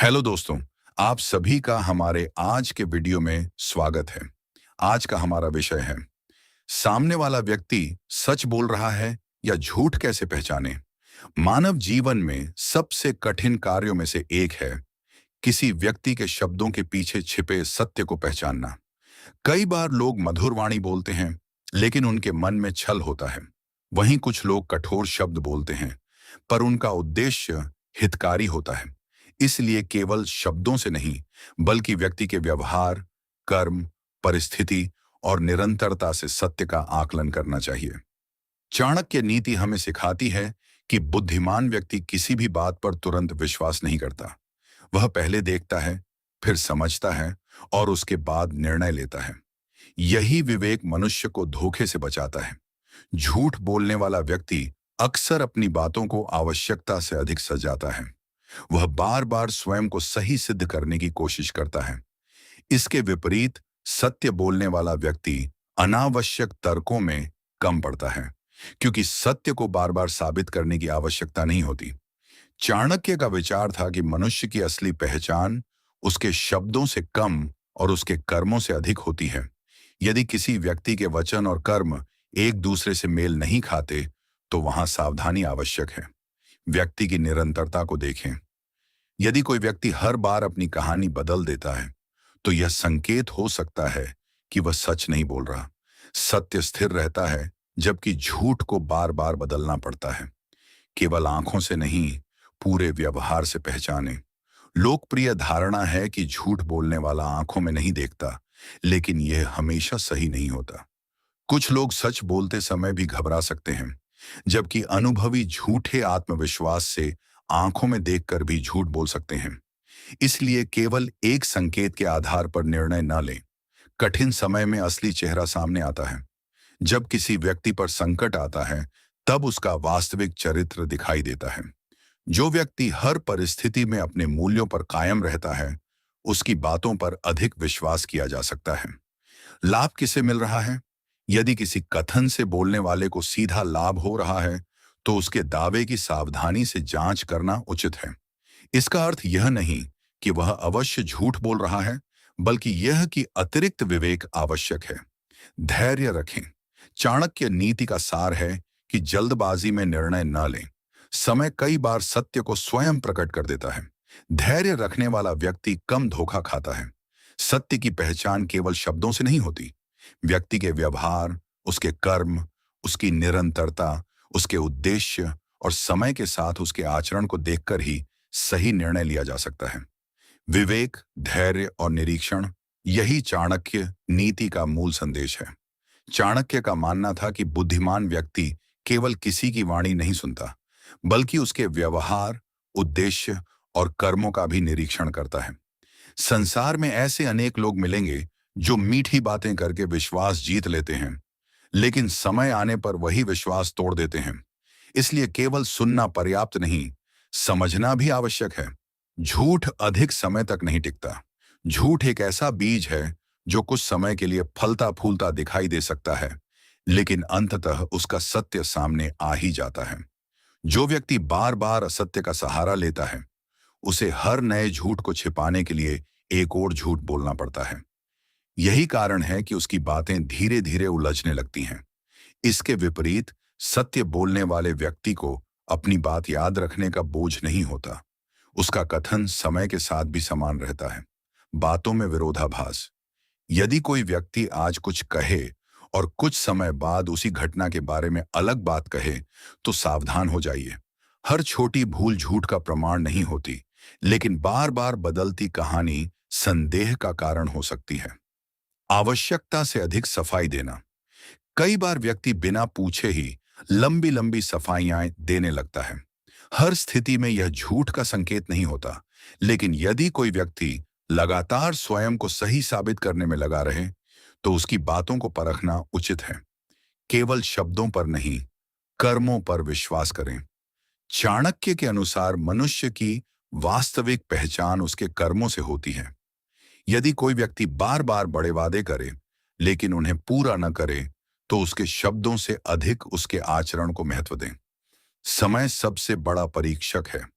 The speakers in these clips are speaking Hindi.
हेलो दोस्तों, आप सभी का हमारे आज के वीडियो में स्वागत है। आज का हमारा विषय है सामने वाला व्यक्ति सच बोल रहा है या झूठ कैसे पहचाने। मानव जीवन में सबसे कठिन कार्यों में से एक है किसी व्यक्ति के शब्दों के पीछे छिपे सत्य को पहचानना। कई बार लोग मधुर वाणी बोलते हैं, लेकिन उनके मन में छल होता है। वहीं कुछ लोग कठोर शब्द बोलते हैं, पर उनका उद्देश्य हितकारी होता है। इसलिए केवल शब्दों से नहीं, बल्कि व्यक्ति के व्यवहार, कर्म, परिस्थिति और निरंतरता से सत्य का आकलन करना चाहिए। चाणक्य नीति हमें सिखाती है कि बुद्धिमान व्यक्ति किसी भी बात पर तुरंत विश्वास नहीं करता। वह पहले देखता है, फिर समझता है और उसके बाद निर्णय लेता है। यही विवेक मनुष्य को धोखे से बचाता है। झूठ बोलने वाला व्यक्ति अक्सर अपनी बातों को आवश्यकता से अधिक सजाता है। वह बार बार स्वयं को सही सिद्ध करने की कोशिश करता है। इसके विपरीत सत्य बोलने वाला व्यक्ति अनावश्यक तर्कों में कम पड़ता है, क्योंकि सत्य को बार बार साबित करने की आवश्यकता नहीं होती। चाणक्य का विचार था कि मनुष्य की असली पहचान उसके शब्दों से कम और उसके कर्मों से अधिक होती है। यदि किसी व्यक्ति के वचन और कर्म एक दूसरे से मेल नहीं खाते, तो वहां सावधानी आवश्यक है। व्यक्ति की निरंतरता को देखें। यदि कोई व्यक्ति हर बार अपनी कहानी बदल देता है, तो यह संकेत हो सकता है कि वह सच नहीं बोल रहा। सत्य स्थिर रहता है, जबकि झूठ को बार बार बदलना पड़ता है। केवल आंखों से नहीं, पूरे व्यवहार से पहचाने। लोकप्रिय धारणा है कि झूठ बोलने वाला आंखों में नहीं देखता, लेकिन यह हमेशा सही नहीं होता। कुछ लोग सच बोलते समय भी घबरा सकते हैं, जबकि अनुभवी झूठे आत्मविश्वास से आंखों में देखकर भी झूठ बोल सकते हैं। इसलिए केवल एक संकेत के आधार पर निर्णय न लें। कठिन समय में असली चेहरा सामने आता है। जब किसी व्यक्ति पर संकट आता है, तब उसका वास्तविक चरित्र दिखाई देता है। जो व्यक्ति हर परिस्थिति में अपने मूल्यों पर कायम रहता है, उसकी बातों पर अधिक विश्वास किया जा सकता है। लाभ किसे मिल रहा है? यदि किसी कथन से बोलने वाले को सीधा लाभ हो रहा है, तो उसके दावे की सावधानी से जांच करना उचित है। इसका अर्थ यह नहीं कि वह अवश्य झूठ बोल रहा है, बल्कि यह कि अतिरिक्त विवेक आवश्यक है। धैर्य रखें। चाणक्य नीति का सार है कि जल्दबाजी में निर्णय न लें। समय कई बार सत्य को स्वयं प्रकट कर देता है। धैर्य रखने वाला व्यक्ति कम धोखा खाता है। सत्य की पहचान केवल शब्दों से नहीं होती। व्यक्ति के व्यवहार, उसके कर्म, उसकी निरंतरता, उसके उद्देश्य और समय के साथ उसके आचरण को देखकर ही सही निर्णय लिया जा सकता है। विवेक, धैर्य और निरीक्षण, यही चाणक्य नीति का मूल संदेश है। चाणक्य का मानना था कि बुद्धिमान व्यक्ति केवल किसी की वाणी नहीं सुनता, बल्कि उसके व्यवहार, उद्देश्य और कर्मों का भी निरीक्षण करता है। संसार में ऐसे अनेक लोग मिलेंगे जो मीठी बातें करके विश्वास जीत लेते हैं, लेकिन समय आने पर वही विश्वास तोड़ देते हैं। इसलिए केवल सुनना पर्याप्त नहीं, समझना भी आवश्यक है। झूठ अधिक समय तक नहीं टिकता। झूठ एक ऐसा बीज है जो कुछ समय के लिए फलता फूलता दिखाई दे सकता है, लेकिन अंततः उसका सत्य सामने आ ही जाता है। जो व्यक्ति बार बार असत्य का सहारा लेता है, उसे हर नए झूठ को छिपाने के लिए एक और झूठ बोलना पड़ता है। यही कारण है कि उसकी बातें धीरे धीरे उलझने लगती हैं। इसके विपरीत सत्य बोलने वाले व्यक्ति को अपनी बात याद रखने का बोझ नहीं होता। उसका कथन समय के साथ भी समान रहता है। बातों में विरोधाभास। यदि कोई व्यक्ति आज कुछ कहे और कुछ समय बाद उसी घटना के बारे में अलग बात कहे, तो सावधान हो जाइए। हर छोटी भूल झूठ का प्रमाण नहीं होती, लेकिन बार बार बदलती कहानी संदेह का कारण हो सकती है। आवश्यकता से अधिक सफाई देना। कई बार व्यक्ति बिना पूछे ही लंबी लंबी सफाइयां देने लगता है। हर स्थिति में यह झूठ का संकेत नहीं होता, लेकिन यदि कोई व्यक्ति लगातार स्वयं को सही साबित करने में लगा रहे, तो उसकी बातों को परखना उचित है। केवल शब्दों पर नहीं, कर्मों पर विश्वास करें। चाणक्य के अनुसार मनुष्य की वास्तविक पहचान उसके कर्मों से होती है। यदि कोई व्यक्ति बार बार बड़े वादे करे, लेकिन उन्हें पूरा न करे, तो उसके शब्दों से अधिक उसके आचरण को महत्व दें। समय सबसे बड़ा परीक्षक है।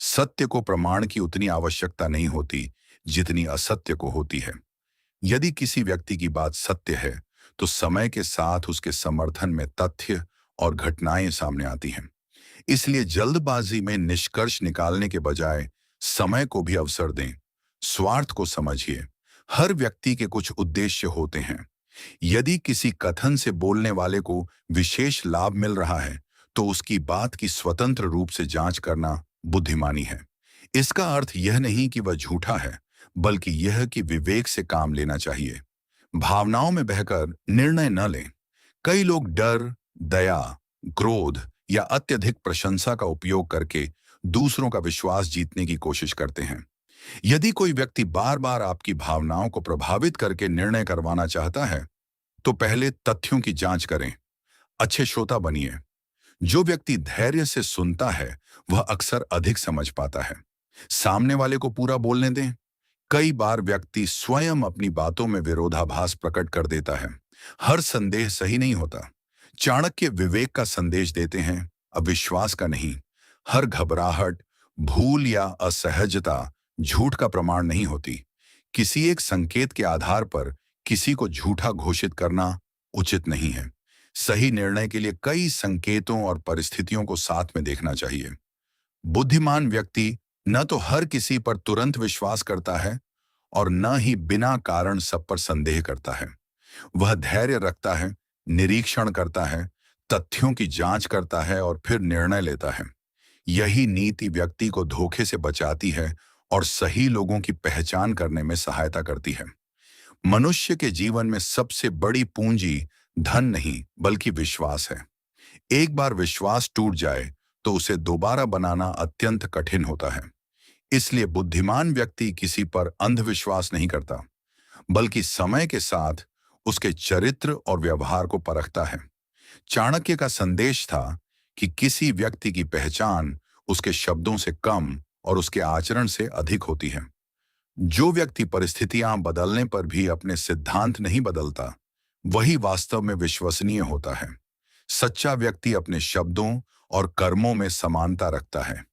सत्य को प्रमाण की उतनी आवश्यकता नहीं होती जितनी असत्य को होती है। यदि किसी व्यक्ति की बात सत्य है, तो समय के साथ उसके समर्थन में तथ्य और घटनाएं सामने आती हैं। इसलिए जल्दबाजी में निष्कर्ष निकालने के बजाय समय को भी अवसर दें। स्वार्थ को समझिए। हर व्यक्ति के कुछ उद्देश्य होते हैं। यदि किसी कथन से बोलने वाले को विशेष लाभ मिल रहा है, तो उसकी बात की स्वतंत्र रूप से जांच करना बुद्धिमानी है। इसका अर्थ यह नहीं कि वह झूठा है, बल्कि यह कि विवेक से काम लेना चाहिए। भावनाओं में बहकर निर्णय न लें। कई लोग डर, दया, क्रोध या अत्यधिक प्रशंसा का उपयोग करके दूसरों का विश्वास जीतने की कोशिश करते हैं। यदि कोई व्यक्ति बार बार आपकी भावनाओं को प्रभावित करके निर्णय करवाना चाहता है, तो पहले तथ्यों की जांच करें। अच्छे श्रोता बनिए। जो व्यक्ति धैर्य से सुनता है, वह अक्सर अधिक समझ पाता है। सामने वाले को पूरा बोलने दें। कई बार व्यक्ति स्वयं अपनी बातों में विरोधाभास प्रकट कर देता है। हर संदेह सही नहीं होता। चाणक्य विवेक का संदेश देते हैं, अविश्वास का नहीं। हर घबराहट, भूल या असहजता झूठ का प्रमाण नहीं होती। किसी एक संकेत के आधार पर किसी को झूठा घोषित करना उचित नहीं है। सही निर्णय के लिए कई संकेतों और परिस्थितियों को साथ में देखना चाहिए। बुद्धिमान व्यक्ति न तो हर किसी पर तुरंत विश्वास करता है और न ही बिना कारण सब पर संदेह करता है। वह धैर्य रखता है, निरीक्षण करता है, तथ्यों की जांच करता है और फिर निर्णय लेता है। यही नीति व्यक्ति को धोखे से बचाती है और सही लोगों की पहचान करने में सहायता करती है। मनुष्य के जीवन में सबसे बड़ी पूंजी धन नहीं, बल्कि विश्वास है। एक बार विश्वास टूट जाए तो उसे दोबारा बनाना अत्यंत कठिन होता है। इसलिए बुद्धिमान व्यक्ति किसी पर अंधविश्वास नहीं करता, बल्कि समय के साथ उसके चरित्र और व्यवहार को परखता है। चाणक्य का संदेश था कि किसी व्यक्ति की पहचान उसके शब्दों से कम और उसके आचरण से अधिक होती है। जो व्यक्ति परिस्थितियां बदलने पर भी अपने सिद्धांत नहीं बदलता, वही वास्तव में विश्वसनीय होता है। सच्चा व्यक्ति अपने शब्दों और कर्मों में समानता रखता है।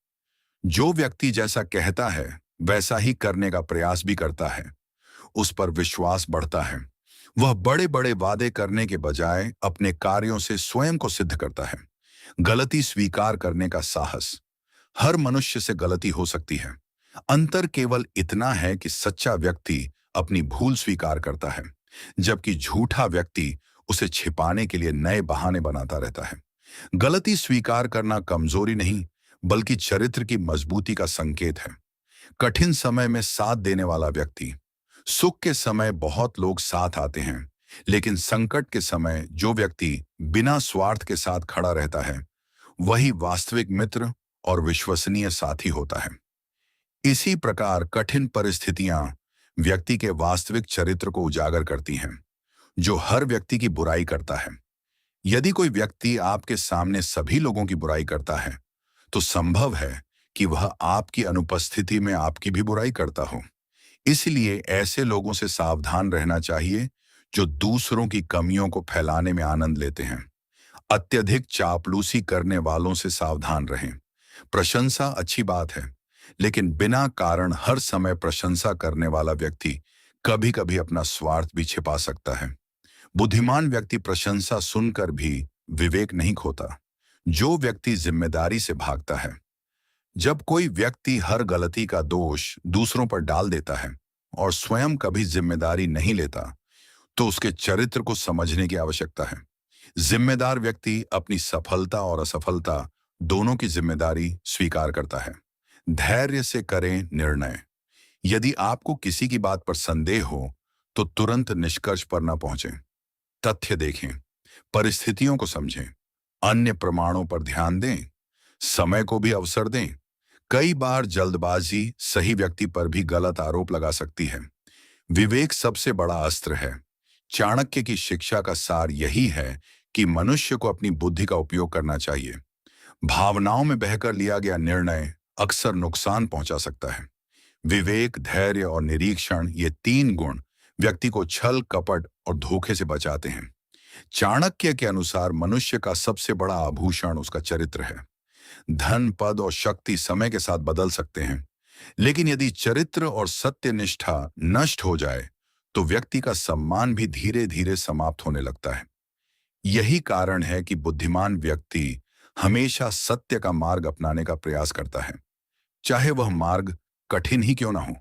जो व्यक्ति जैसा कहता है वैसा ही करने का प्रयास भी करता है, उस पर विश्वास बढ़ता है। वह बड़े बड़े वादे करने के बजाय अपने कार्यों से स्वयं को सिद्ध करता है। गलती स्वीकार करने का साहस। हर मनुष्य से गलती हो सकती है। अंतर केवल इतना है कि सच्चा व्यक्ति अपनी भूल स्वीकार करता है, जबकि झूठा व्यक्ति उसे छिपाने के लिए नए बहाने बनाता रहता है। गलती स्वीकार करना कमजोरी नहीं, बल्कि चरित्र की मजबूती का संकेत है। कठिन समय में साथ देने वाला व्यक्ति। सुख के समय बहुत लोग साथ आते हैं, लेकिन संकट के समय जो व्यक्ति बिना स्वार्थ के साथ खड़ा रहता है, वही वास्तविक मित्र और विश्वसनीय साथी होता है। इसी प्रकार कठिन परिस्थितियां व्यक्ति के वास्तविक चरित्र को उजागर करती हैं, जो हर व्यक्ति की बुराई करता है। यदि कोई व्यक्ति आपके सामने सभी लोगों की बुराई करता है, तो संभव है कि वह आपकी अनुपस्थिति में आपकी भी बुराई करता हो। इसलिए ऐसे लोगों से सावधान रहना चाहिए जो दूसरों की कमियों को फैलाने में आनंद लेते हैं। अत्यधिक चापलूसी करने वालों से सावधान रहें। प्रशंसा अच्छी बात है, लेकिन बिना कारण हर समय प्रशंसा करने वाला व्यक्ति कभी-कभी अपना स्वार्थ भी छिपा सकता है। बुद्धिमान व्यक्ति प्रशंसा सुनकर भी विवेक नहीं खोता। जो व्यक्ति जिम्मेदारी से भागता है। जब कोई व्यक्ति हर गलती का दोष दूसरों पर डाल देता है और स्वयं कभी जिम्मेदारी नहीं लेता, तो उसके चरित्र को समझने की आवश्यकता है। जिम्मेदार व्यक्ति अपनी सफलता और असफलता दोनों की जिम्मेदारी स्वीकार करता है। धैर्य से करें निर्णय। यदि आपको किसी की बात पर संदेह हो, तो तुरंत निष्कर्ष पर न पहुंचें। तथ्य देखें, परिस्थितियों को समझें, अन्य प्रमाणों पर ध्यान दें, समय को भी अवसर दें। कई बार जल्दबाजी सही व्यक्ति पर भी गलत आरोप लगा सकती है। विवेक सबसे बड़ा अस्त्र है। चाणक्य की शिक्षा का सार यही है कि मनुष्य को अपनी बुद्धि का उपयोग करना चाहिए। भावनाओं में बहकर लिया गया निर्णय अक्सर नुकसान पहुंचा सकता है। विवेक, धैर्य और निरीक्षण, ये तीन गुण व्यक्ति को छल, कपट और धोखे से बचाते हैं। चाणक्य के अनुसार मनुष्य का सबसे बड़ा आभूषण उसका चरित्र है। धन, पद और शक्ति समय के साथ बदल सकते हैं, लेकिन यदि चरित्र और सत्यनिष्ठा नष्ट हो जाए तो व्यक्ति का सम्मान भी धीरे धीरे समाप्त होने लगता है। यही कारण है कि बुद्धिमान व्यक्ति हमेशा सत्य का मार्ग अपनाने का प्रयास करता है, चाहे वह मार्ग कठिन ही क्यों ना हो।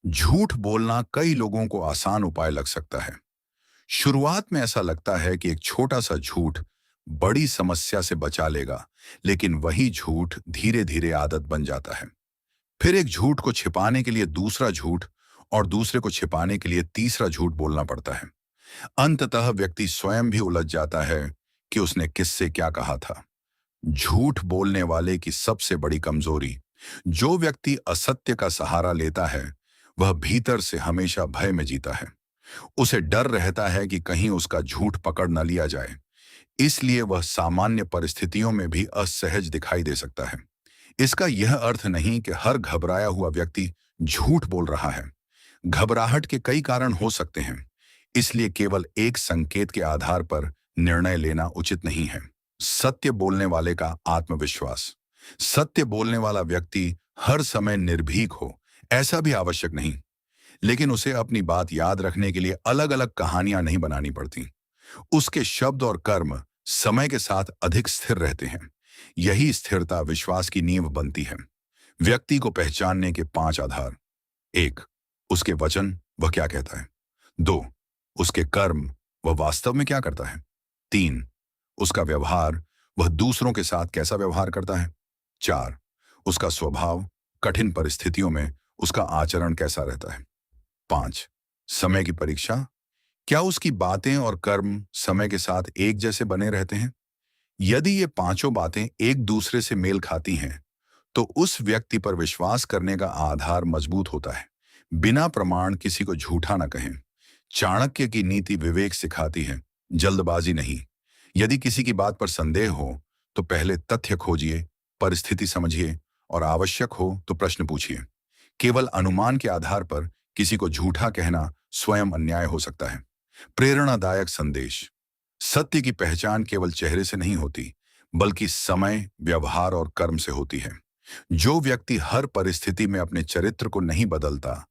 झूठ बोलना कई लोगों को आसान उपाय लग सकता है। शुरुआत में ऐसा लगता है कि एक छोटा सा झूठ बड़ी समस्या से बचा लेगा, लेकिन वही झूठ धीरे धीरे आदत बन जाता है। फिर एक झूठ को छिपाने के लिए दूसरा झूठ और दूसरे को छिपाने के लिए तीसरा झूठ बोलना पड़ता है। अंततः व्यक्ति स्वयं भी उलझ जाता है कि उसने किससे क्या कहा था। झूठ बोलने वाले की सबसे बड़ी कमजोरी, जो व्यक्ति असत्य का सहारा लेता है वह भीतर से हमेशा भय में जीता है। उसे डर रहता है कि कहीं उसका झूठ पकड़ न लिया जाए, इसलिए वह सामान्य परिस्थितियों में भी असहज दिखाई दे सकता है। इसका यह अर्थ नहीं कि हर घबराया हुआ व्यक्ति झूठ बोल रहा है। घबराहट के कई कारण हो सकते हैं, इसलिए केवल एक संकेत के आधार पर निर्णय लेना उचित नहीं है। सत्य बोलने वाले का आत्मविश्वास। सत्य बोलने वाला व्यक्ति हर समय निर्भीक हो ऐसा भी आवश्यक नहीं, लेकिन उसे अपनी बात याद रखने के लिए अलग अलग कहानियां नहीं बनानी पड़ती। उसके शब्द और कर्म समय के साथ अधिक स्थिर रहते हैं। यही स्थिरता विश्वास की नींव बनती है। व्यक्ति को पहचानने के 5 आधार। 1, उसके वचन, वह क्या कहता है। 2, उसके कर्म, वह वास्तव में क्या करता है। 3, उसका व्यवहार, वह दूसरों के साथ कैसा व्यवहार करता है। 4, उसका स्वभाव, कठिन परिस्थितियों में उसका आचरण कैसा रहता है। 5, समय की परीक्षा, क्या उसकी बातें और कर्म समय के साथ एक जैसे बने रहते हैं। यदि ये पांचों बातें एक दूसरे से मेल खाती हैं तो उस व्यक्ति पर विश्वास करने का आधार मजबूत होता है। बिना प्रमाण किसी को झूठा न कहें। चाणक्य की नीति विवेक सिखाती है, जल्दबाजी नहीं। यदि किसी की बात पर संदेह हो तो पहले तथ्य खोजिए, परिस्थिति समझिए और आवश्यक हो तो प्रश्न पूछिए। केवल अनुमान के आधार पर किसी को झूठा कहना स्वयं अन्याय हो सकता है। प्रेरणादायक संदेश। सत्य की पहचान केवल चेहरे से नहीं होती, बल्कि समय, व्यवहार और कर्म से होती है। जो व्यक्ति हर परिस्थिति में अपने चरित्र को नहीं बदलता,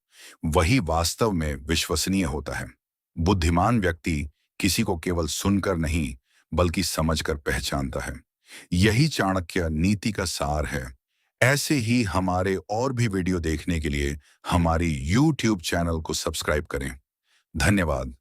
वही वास्तव में विश्वसनीय होता है। बुद्धिमान व्यक्ति किसी को केवल सुनकर नहीं, बल्कि समझकर पहचानता है। यही चाणक्य नीति का सार है। ऐसे ही हमारे और भी वीडियो देखने के लिए हमारी YouTube चैनल को सब्सक्राइब करें। धन्यवाद।